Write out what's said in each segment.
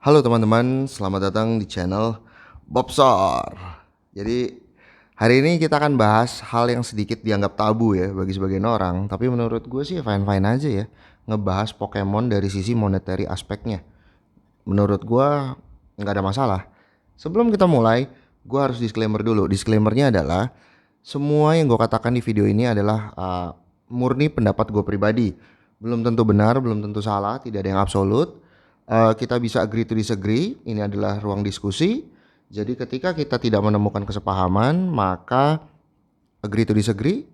Halo teman-teman, selamat datang di channel Bobsor. Jadi hari ini kita akan bahas hal yang sedikit dianggap tabu ya bagi sebagian orang. Tapi menurut gue sih fine-fine aja ya, ngebahas Pokemon dari sisi monetary aspeknya. Menurut gue nggak ada masalah. Sebelum kita mulai, gue harus disclaimer dulu. Disclaimernya adalah semua yang gue katakan di video ini adalah murni pendapat gue pribadi. Belum tentu benar, belum tentu salah, tidak ada yang absolut. Kita bisa agree to disagree. Ini adalah ruang diskusi. Jadi ketika kita tidak menemukan kesepahaman, maka agree to disagree,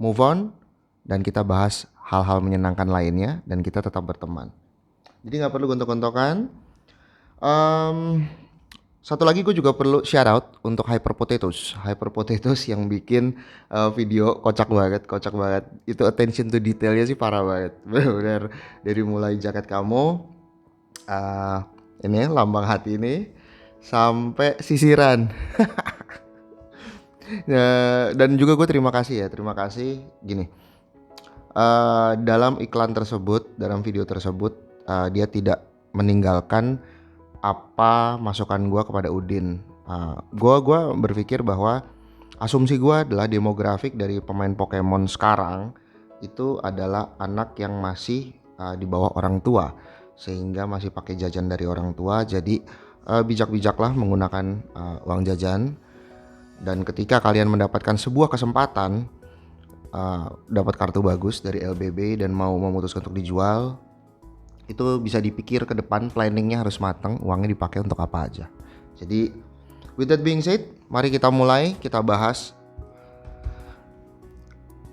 move on, dan kita bahas hal-hal menyenangkan lainnya, dan kita tetap berteman. Jadi nggak perlu gontok-gontokan. Em, Satu lagi gue juga perlu shout out untuk Hyper Potatoes. Hyper Potatoes yang bikin video kocak banget, kocak banget. Itu attention to detailnya sih parah banget. Benar-benar dari mulai jaket kamu, uh, ini lambang hati ini, sampai sisiran. Ya, dan juga gue terima kasih ya, terima kasih. Gini, dalam iklan tersebut, dalam video tersebut, dia tidak meninggalkan apa masukan gue kepada Udin. Gua berpikir bahwa asumsi gue adalah demografik dari pemain Pokemon sekarang itu adalah anak yang masih di bawah orang tua, sehingga masih pakai jajan dari orang tua. Jadi bijak-bijaklah menggunakan uang jajan. Dan ketika kalian mendapatkan sebuah kesempatan, dapat kartu bagus dari LBB dan mau memutuskan untuk dijual, itu bisa dipikir ke depan, planningnya harus matang, uangnya dipakai untuk apa aja. Jadi with that being said, mari kita mulai, kita bahas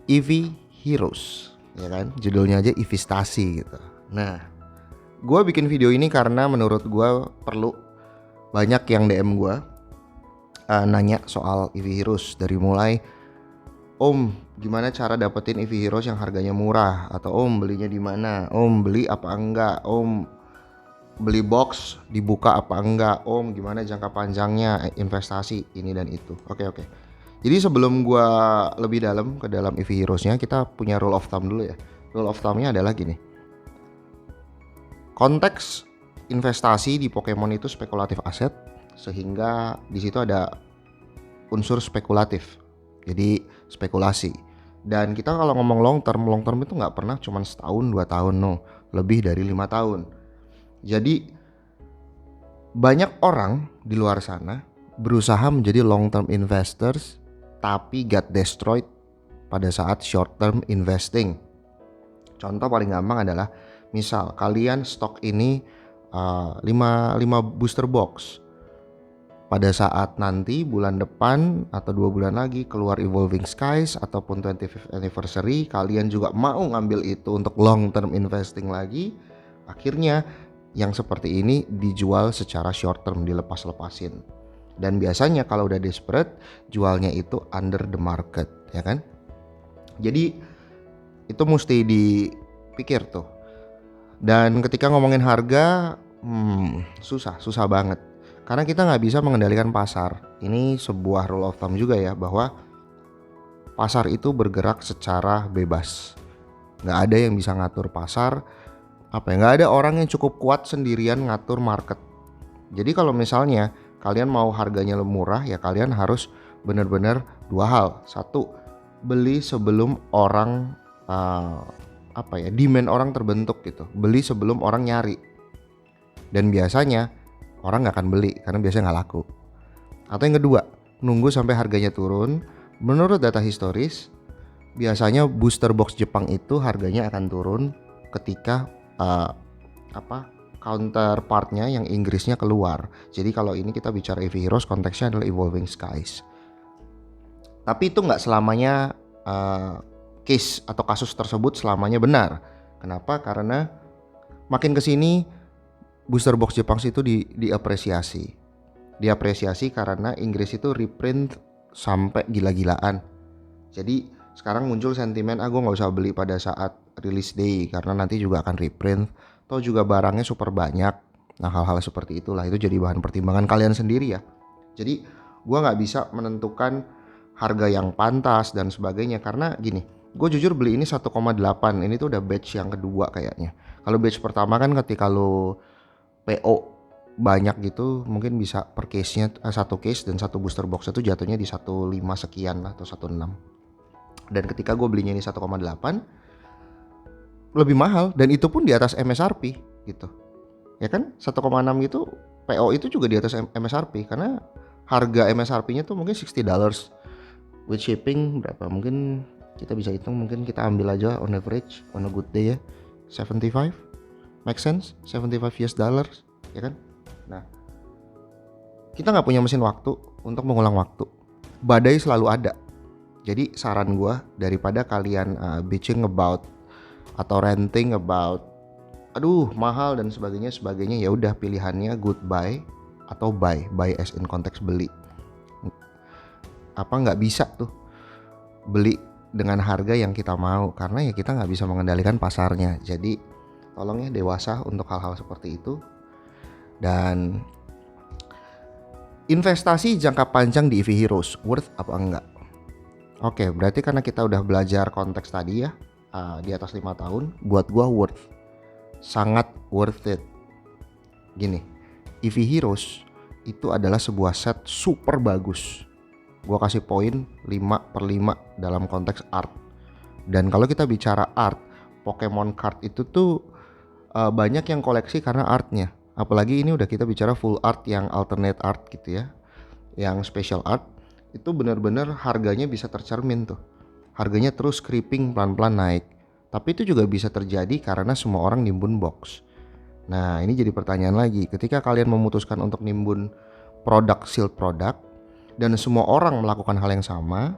EV Heroes, ya kan? Judulnya aja investasi gitu. Nah, gue bikin video ini karena menurut gue perlu, banyak yang DM gue nanya soal EV Heroes. Dari mulai, Om, gimana cara dapetin EV Heroes yang harganya murah? Atau Om, belinya di mana? Om, beli apa enggak? Om, beli box dibuka apa enggak? Om, gimana jangka panjangnya investasi ini dan itu? Oke. Jadi sebelum gua lebih dalam ke dalam EV Heroes-nya, kita punya rule of thumb dulu ya. Rule of thumb-nya adalah gini. Konteks investasi di Pokemon itu spekulatif aset, sehingga di situ ada unsur spekulatif. Jadi spekulasi. Dan kita kalau ngomong long term itu nggak pernah cuma setahun 2 tahun, no, lebih dari 5 tahun. Jadi banyak orang di luar sana berusaha menjadi long term investors tapi got destroyed pada saat short term investing. Contoh paling gampang adalah misal kalian stok ini 5 booster box. Pada saat nanti bulan depan atau 2 bulan lagi keluar Evolving Skies ataupun 25th anniversary, kalian juga mau ngambil itu untuk long term investing lagi, akhirnya yang seperti ini dijual secara short term, dilepas-lepasin. Dan biasanya kalau udah desperate, jualnya itu under the market, ya kan? Jadi itu mesti dipikir tuh. Dan ketika ngomongin harga, susah banget. Karena kita nggak bisa mengendalikan pasar. Ini sebuah rule of thumb juga ya, bahwa pasar itu bergerak secara bebas. Nggak ada yang bisa ngatur pasar. Nggak ada orang yang cukup kuat sendirian ngatur market. Jadi kalau misalnya kalian mau harganya murah, ya kalian harus benar-benar 2 hal. Satu, beli sebelum orang demand orang terbentuk gitu. Beli sebelum orang nyari. Dan biasanya orang nggak akan beli karena biasanya nggak laku. Atau yang kedua, nunggu sampai harganya turun. Menurut data historis, biasanya booster box Jepang itu harganya akan turun ketika counterpartnya yang Inggrisnya keluar. Jadi kalau ini kita bicara EV Heroes, konteksnya adalah Evolving Skies. Tapi itu nggak selamanya case atau kasus tersebut selamanya benar. Kenapa? Karena makin kesini booster box Jepang itu diapresiasi karena Inggris itu reprint sampai gila-gilaan. Jadi sekarang muncul sentimen gue nggak usah beli pada saat release day karena nanti juga akan reprint. Toh juga barangnya super banyak. Nah, hal-hal seperti itulah itu jadi bahan pertimbangan kalian sendiri ya. Jadi gue nggak bisa menentukan harga yang pantas dan sebagainya karena gini, gue jujur beli ini 1,8. Ini tuh udah batch yang kedua kayaknya. Kalau batch pertama kan ketika lo PO banyak gitu, mungkin bisa per case-nya satu case dan satu booster box itu jatuhnya di 1.5 sekian lah atau 1.6. Dan ketika gue belinya ini 1,8 lebih mahal, dan itu pun di atas MSRP gitu. Ya kan 1,6 gitu PO itu juga di atas MSRP karena harga MSRP-nya tuh mungkin $60 with shipping berapa, mungkin kita bisa hitung, mungkin kita ambil aja on average on a good day ya 75, make sense, $75 ya kan. Nah, kita nggak punya mesin waktu untuk mengulang waktu, badai selalu ada. Jadi saran gue, daripada kalian bitching about atau ranting about aduh mahal dan sebagainya, ya udah pilihannya goodbye atau buy as in konteks beli. Apa nggak bisa tuh beli dengan harga yang kita mau, karena ya kita nggak bisa mengendalikan pasarnya. Jadi tolong ya dewasa untuk hal-hal seperti itu. Dan investasi jangka panjang di EV Heroes worth apa enggak? Oke, berarti karena kita udah belajar konteks tadi ya, di atas 5 tahun, buat gua worth, sangat worth it. Gini, EV Heroes itu adalah sebuah set super bagus. Gua kasih poin 5/5 dalam konteks art. Dan kalau kita bicara art, Pokemon card itu tuh banyak yang koleksi karena artnya. Apalagi ini udah kita bicara full art yang alternate art gitu ya, yang special art, itu benar-benar harganya bisa tercermin tuh. Harganya terus creeping pelan-pelan naik. Tapi itu juga bisa terjadi karena semua orang nimbun box. Nah, ini jadi pertanyaan lagi, ketika kalian memutuskan untuk nimbun produk sealed product dan semua orang melakukan hal yang sama,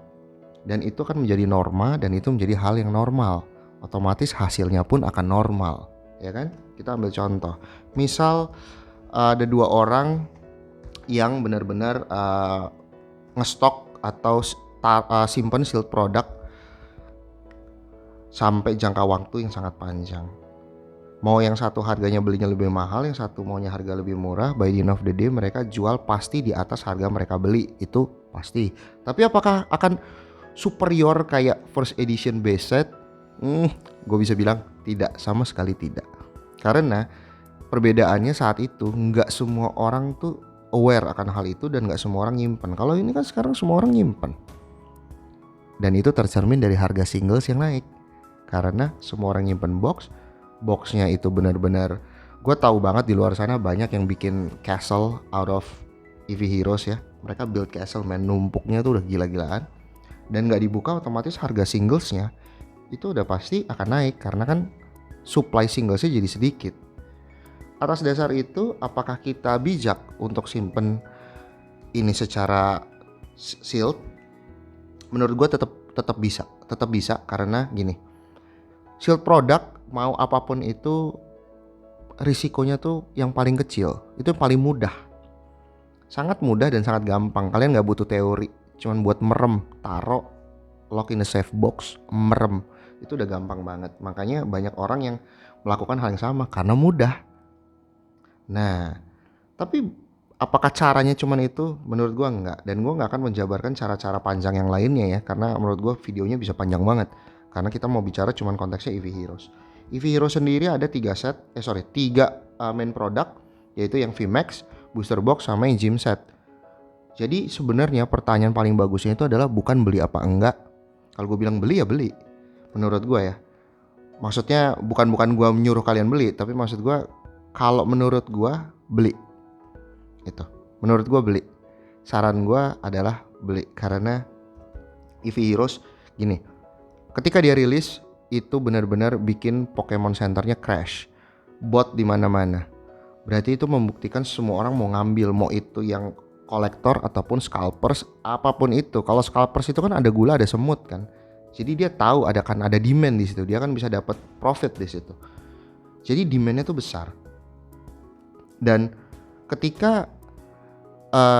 dan itu kan menjadi norma dan itu menjadi hal yang normal, otomatis hasilnya pun akan normal, ya kan? Kita ambil contoh, misal ada 2 orang yang benar-benar ngestok atau simpen sealed product sampai jangka waktu yang sangat panjang. Mau yang satu harganya belinya lebih mahal, yang satu maunya harga lebih murah, by the end of the day mereka jual pasti di atas harga mereka beli, itu pasti. Tapi apakah akan superior kayak first edition base set? Gue bisa bilang tidak, sama sekali tidak. Karena perbedaannya saat itu nggak semua orang tuh aware akan hal itu dan nggak semua orang nyimpen. Kalau ini kan sekarang semua orang nyimpen. Dan itu tercermin dari harga singles yang naik. Karena semua orang nyimpen boxnya itu benar-benar, gue tahu banget di luar sana banyak yang bikin castle out of EV Heroes ya. Mereka build castle, numpuknya tuh udah gila-gilaan. Dan nggak dibuka, otomatis harga singlesnya itu udah pasti akan naik karena kan supply singlesnya jadi sedikit. Atas dasar itu, apakah kita bijak untuk simpen ini secara sealed? Menurut gue tetap bisa karena gini, sealed product mau apapun itu risikonya tuh yang paling kecil, itu yang paling mudah, sangat mudah dan sangat gampang. Kalian nggak butuh teori, cuman buat merem, taruh, lock in a safe box, merem, itu udah gampang banget. Makanya banyak orang yang melakukan hal yang sama karena mudah. Nah, tapi apakah caranya cuman itu? Menurut gua enggak, dan gua nggak akan menjabarkan cara-cara panjang yang lainnya ya, karena menurut gua videonya bisa panjang banget. Karena kita mau bicara cuman konteksnya EV Heroes. EV Heroes sendiri ada 3 main product, yaitu yang VMAX, booster box, sama yang gym set. Jadi sebenarnya pertanyaan paling bagusnya itu adalah bukan beli apa enggak. Kalau gue bilang beli ya beli, menurut gue ya. Maksudnya bukan gue menyuruh kalian beli, tapi maksud gue kalau menurut gue beli. Itu. Menurut gue beli. Saran gue adalah beli karena EV Heroes gini. Ketika dia rilis itu benar-benar bikin Pokemon Centernya crash. Bot di mana-mana. Berarti itu membuktikan semua orang mau ngambil, mau itu yang kolektor ataupun scalpers, apapun itu. Kalau scalpers itu kan ada gula, ada semut kan. Jadi dia tahu ada demand di situ. Dia kan bisa dapat profit di situ. Jadi demandnya tuh besar. Dan ketika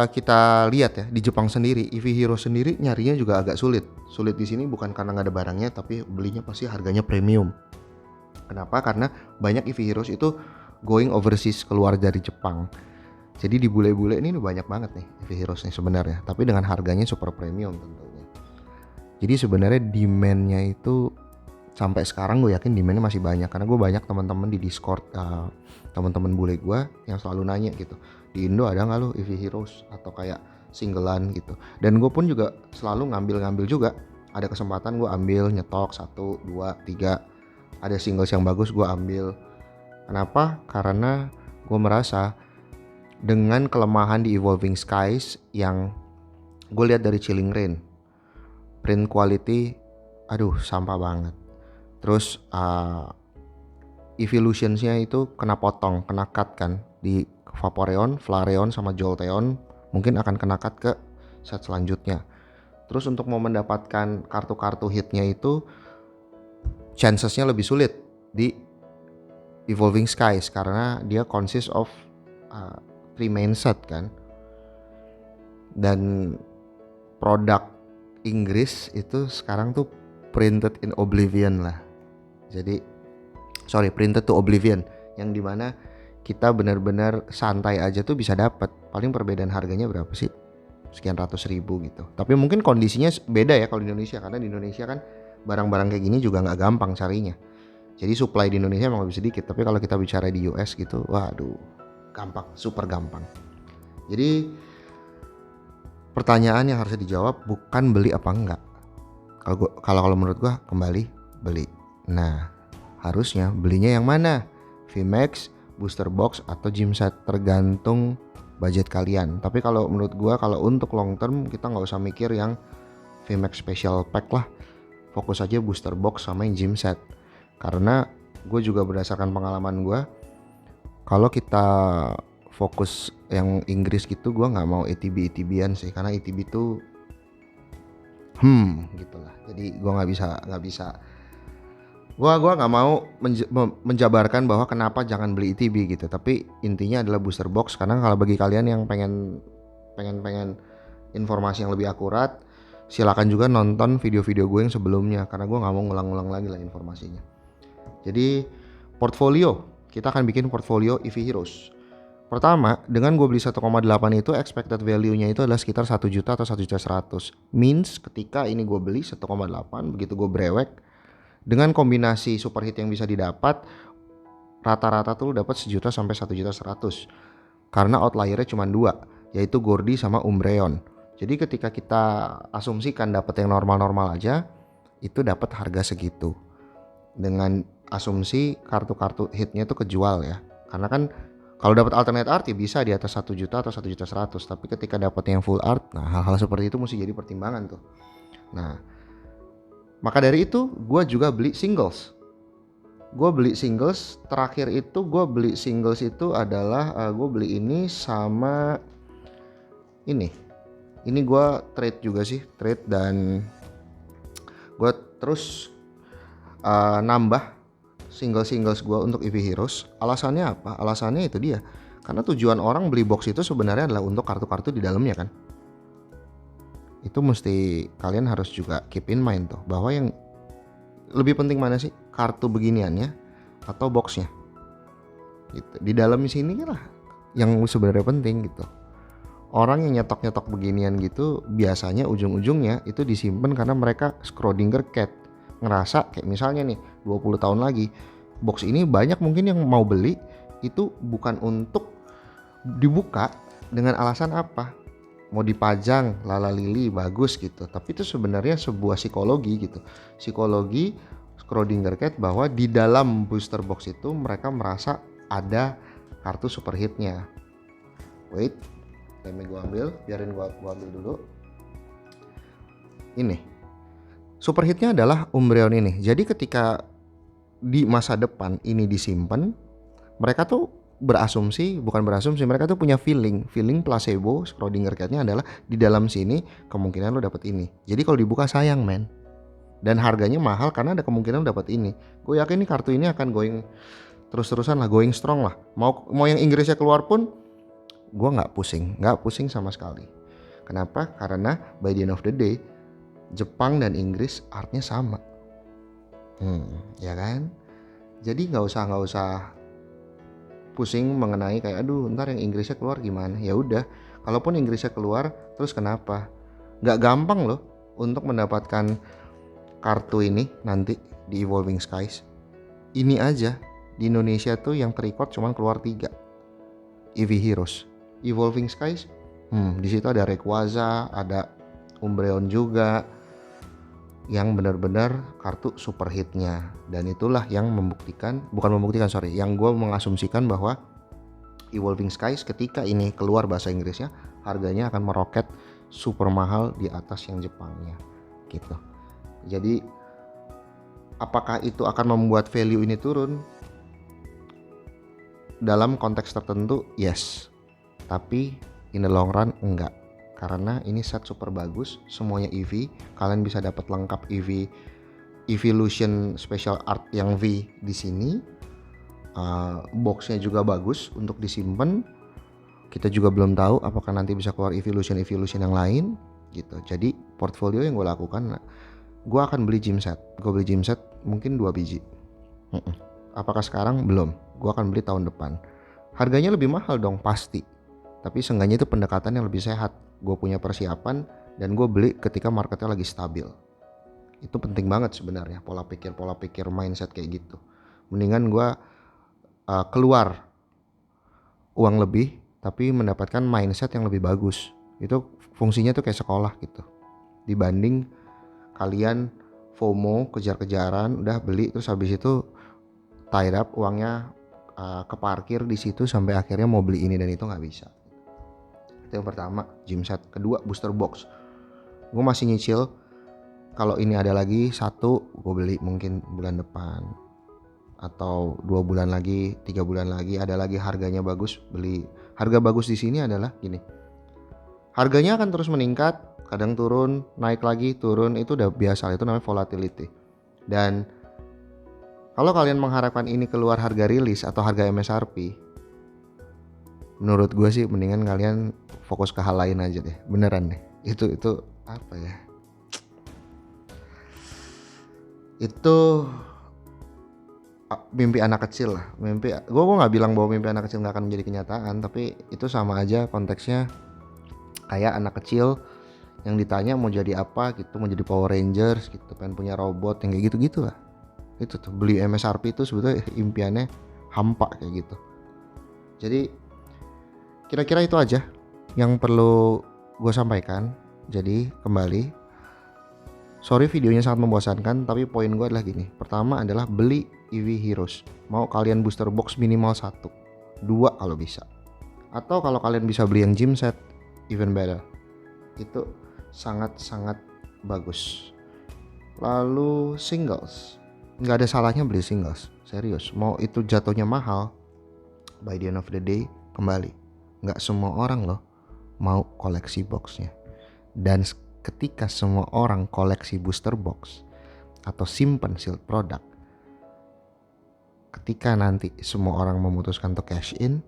kita lihat ya di Jepang sendiri, EV Hero sendiri nyarinya juga agak sulit. Sulit di sini bukan karena nggak ada barangnya, tapi belinya pasti harganya premium. Kenapa? Karena banyak EV Heroes itu going overseas, keluar dari Jepang. Jadi di bule-bule ini banyak banget nih EV Heroes nih sebenarnya, tapi dengan harganya super premium tentunya. Jadi sebenarnya demand-nya itu sampai sekarang gue yakin demandnya masih banyak, karena gue banyak teman-teman di Discord, teman-teman bule gue yang selalu nanya gitu, di Indo ada nggak lo EV Heroes atau kayak singlean gitu. Dan gue pun juga selalu ngambil juga, ada kesempatan gue ambil, nyetok 1, 2, 3, ada singles yang bagus gue ambil. Kenapa? Karena gue merasa dengan kelemahan di Evolving Skies yang gue lihat dari Chilling Reign, print quality aduh sampah banget. Terus evolutions-nya itu kena potong, kena cut kan di Vaporeon, Flareon sama Jolteon, mungkin akan kena cut ke set selanjutnya. Terus untuk mau mendapatkan kartu-kartu hitnya itu chances-nya lebih sulit di Evolving Skies karena dia consist of 3 main set kan. Dan produk Inggris itu sekarang tuh printed in Oblivion lah. Jadi printed to Oblivion, yang dimana kita benar-benar santai aja tuh bisa dapat. Paling perbedaan harganya berapa sih? Sekian ratus ribu gitu. Tapi mungkin kondisinya beda ya kalau di Indonesia, karena di Indonesia kan barang-barang kayak gini juga nggak gampang carinya. Jadi supply di Indonesia emang lebih sedikit. Tapi kalau kita bicara di US gitu, waduh, gampang, super gampang. Jadi pertanyaan yang harusnya dijawab bukan beli apa enggak. Kalau menurut gua kembali beli. Nah, harusnya belinya yang mana? VMAX, booster box atau gym set, tergantung budget kalian. Tapi kalau menurut gua kalau untuk long term kita nggak usah mikir yang VMAX special pack lah. Fokus aja booster box sama yang gym set. Karena gue juga berdasarkan pengalaman gua, kalau kita fokus yang Inggris gitu, gue nggak mau ETB-ETB-an sih, karena ETB tuh gitulah. Jadi gue nggak bisa gue nggak mau menjabarkan bahwa kenapa jangan beli ETB gitu. Tapi intinya adalah booster box, karena kalau bagi kalian yang pengen informasi yang lebih akurat, silakan juga nonton video-video gue yang sebelumnya, karena gue nggak mau ngulang-ngulang lagi lah informasinya. Jadi portfolio, kita akan bikin portfolio EV Heroes. Pertama, dengan gue beli 1,8 itu expected value-nya itu adalah sekitar 1 juta atau 1.100.000. Means ketika ini gue beli 1,8, begitu gue brewek, dengan kombinasi super hit yang bisa didapat, rata-rata tuh dapat 1 juta sampai 1.100.000. Karena outliernya cuma 2, yaitu Gordy sama Umbreon. Jadi ketika kita asumsikan dapat yang normal-normal aja, itu dapat harga segitu. Dengan asumsi kartu-kartu hitnya tuh kejual ya. Karena kan kalau dapat alternate art ya bisa di atas 1 juta atau 1.100.000, tapi ketika dapat yang full art, nah hal-hal seperti itu mesti jadi pertimbangan tuh. Nah, maka dari itu gue juga beli singles. Terakhir itu gue beli singles itu adalah gue beli ini sama ini. Ini gue trade juga sih, dan gue terus nambah singles gue untuk EV Heroes. Alasannya apa? Alasannya itu dia, karena tujuan orang beli box itu sebenarnya adalah untuk kartu-kartu di dalamnya kan. Itu mesti kalian harus juga keep in mind tuh, bahwa yang lebih penting mana sih, kartu beginiannya atau boxnya gitu. Di dalam sini lah yang sebenarnya penting gitu. Orang yang nyetok beginian gitu biasanya ujung-ujungnya itu disimpan karena mereka Schrödinger cat, ngerasa kayak misalnya nih 20 tahun lagi box ini banyak mungkin yang mau beli itu bukan untuk dibuka dengan alasan apa, mau dipajang lalalili bagus gitu, tapi itu sebenarnya sebuah psikologi gitu, psikologi Schrödinger cat, bahwa di dalam booster box itu mereka merasa ada kartu super hitnya. Wait, biarin gua ambil dulu. Ini super hitnya adalah Umbreon ini. Jadi ketika di masa depan ini disimpan, mereka tuh mereka tuh punya feeling placebo. Schrödinger cat-nya adalah di dalam sini kemungkinan lo dapet ini. Jadi kalau dibuka sayang men, dan harganya mahal karena ada kemungkinan lo dapet ini. Gue yakin nih kartu ini akan going terus-terusan lah, going strong lah. Mau yang Inggrisnya keluar pun gue nggak pusing sama sekali. Kenapa? Karena by the end of the day Jepang dan Inggris artnya sama, ya kan? Jadi nggak usah pusing mengenai kayak aduh ntar yang Inggrisnya keluar gimana. Ya udah, kalaupun Inggrisnya keluar terus kenapa? Nggak gampang loh untuk mendapatkan kartu ini nanti di Evolving Skies. Ini aja di Indonesia tuh yang terrecord cuman keluar 3 EV Heroes. Evolving Skies, di situ ada Rayquaza, ada Umbreon juga, yang benar-benar kartu super hitnya. Dan itulah yang yang gue mengasumsikan bahwa Evolving Skies ketika ini keluar bahasa Inggrisnya, harganya akan meroket super mahal di atas yang Jepangnya gitu. Jadi apakah itu akan membuat value ini turun? Dalam konteks tertentu yes, tapi in the long run enggak, karena ini set super bagus, semuanya EV, kalian bisa dapat lengkap EV Evolution Special Art yang V di sini. Boxnya juga bagus untuk disimpan. Kita juga belum tahu apakah nanti bisa keluar Evolution yang lain gitu. Jadi portfolio yang gue lakukan, gue akan beli gym set. Gue beli gym set mungkin 2 biji. Apakah sekarang? Belum. Gue akan beli tahun depan. Harganya lebih mahal dong pasti, tapi seenggaknya itu pendekatan yang lebih sehat. Gue punya persiapan dan gue beli ketika marketnya lagi stabil. Itu penting banget sebenarnya, pola pikir mindset kayak gitu. Mendingan gue keluar uang lebih tapi mendapatkan mindset yang lebih bagus. Itu fungsinya tuh kayak sekolah gitu, dibanding kalian FOMO, kejar-kejaran, udah beli terus habis itu tied up uangnya ke parkir di situ sampai akhirnya mau beli ini dan itu nggak bisa. Itu yang pertama, gym set. Kedua, booster box. Gue masih nyicil, kalau ini ada lagi 1 gue beli mungkin bulan depan, atau 2 bulan lagi, 3 bulan lagi ada lagi harganya bagus, beli. Harga bagus di sini adalah gini, harganya akan terus meningkat, kadang turun, naik lagi, turun, itu udah biasa, itu namanya volatility. Dan kalau kalian mengharapkan ini keluar harga rilis atau harga MSRP, menurut gue sih mendingan kalian fokus ke hal lain aja deh, beneran deh. Itu apa ya? Itu mimpi anak kecil lah. Gue nggak bilang bahwa mimpi anak kecil nggak akan menjadi kenyataan, tapi itu sama aja konteksnya kayak anak kecil yang ditanya mau jadi apa gitu, mau jadi Power Rangers gitu, pengen punya robot yang kayak gitu-gitu lah. Itu tuh beli MSRP itu sebetulnya impiannya hampa kayak gitu. Jadi kira-kira itu aja yang perlu gue sampaikan. Jadi kembali, sorry videonya sangat membosankan, tapi poin gue adalah gini. Pertama adalah beli EV Heroes. Mau kalian booster box minimal 1, 2 kalau bisa. Atau kalau kalian bisa beli yang gym set, even better. Itu sangat-sangat bagus. Lalu singles, nggak ada salahnya beli singles, serius. Mau itu jatuhnya mahal, by the end of the day kembali, nggak semua orang loh mau koleksi boxnya. Dan ketika semua orang koleksi booster box atau simpan sealed product, ketika nanti semua orang memutuskan untuk cash in,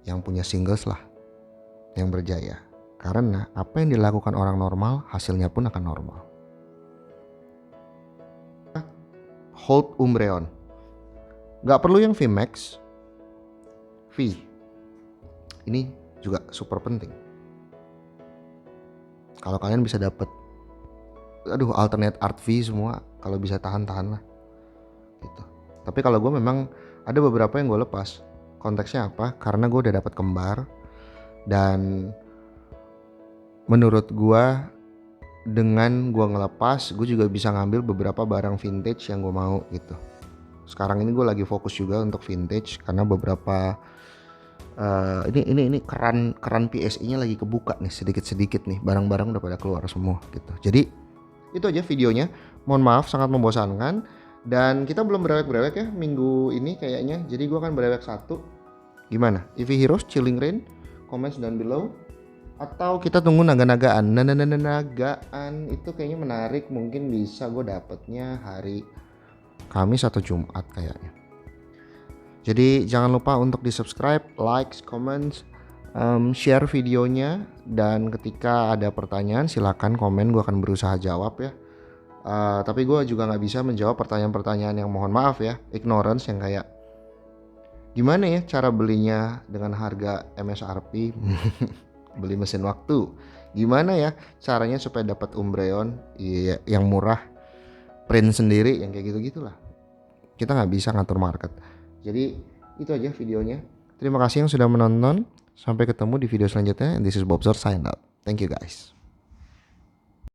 yang punya singles lah yang berjaya. Karena apa yang dilakukan orang normal, hasilnya pun akan normal. Hold Umbreon. Gak perlu yang VMAX. V. Ini juga super penting. Kalau kalian bisa dapat, alternate art V semua, kalau bisa tahan-tahan lah. Gitu. Tapi kalau gue memang ada beberapa yang gue lepas. Konteksnya apa? Karena gue udah dapat kembar. Dan menurut gue dengan gue ngelepas, gue juga bisa ngambil beberapa barang vintage yang gue mau gitu. Sekarang ini gue lagi fokus juga untuk vintage karena beberapa ini keran PSI-nya lagi kebuka nih sedikit-sedikit nih, barang-barang udah pada keluar semua gitu. Jadi itu aja videonya. Mohon maaf sangat membosankan dan kita belum berewek-berewek ya minggu ini kayaknya. Jadi gue akan berewek 1. Gimana? EV Heroes, Chilling Reign, comments down below. Atau kita tunggu naga-nagaan. Nagaan itu kayaknya menarik, mungkin bisa gue dapetnya hari Kamis atau Jumat kayaknya. Jadi jangan lupa untuk di subscribe, like, comments, share videonya. Dan ketika ada pertanyaan silakan komen, gue akan berusaha jawab ya. Tapi gue juga gak bisa menjawab pertanyaan-pertanyaan yang mohon maaf ya, ignorance, yang kayak gimana ya cara belinya dengan harga MSRP. Beli mesin waktu, gimana ya caranya supaya dapat Umbreon yang murah print sendiri yang kayak gitu-gitulah. Kita nggak bisa ngatur market. Jadi itu aja videonya. Terima kasih yang sudah menonton. Sampai ketemu di video selanjutnya. And this is Bobzor sign out. Thank you guys.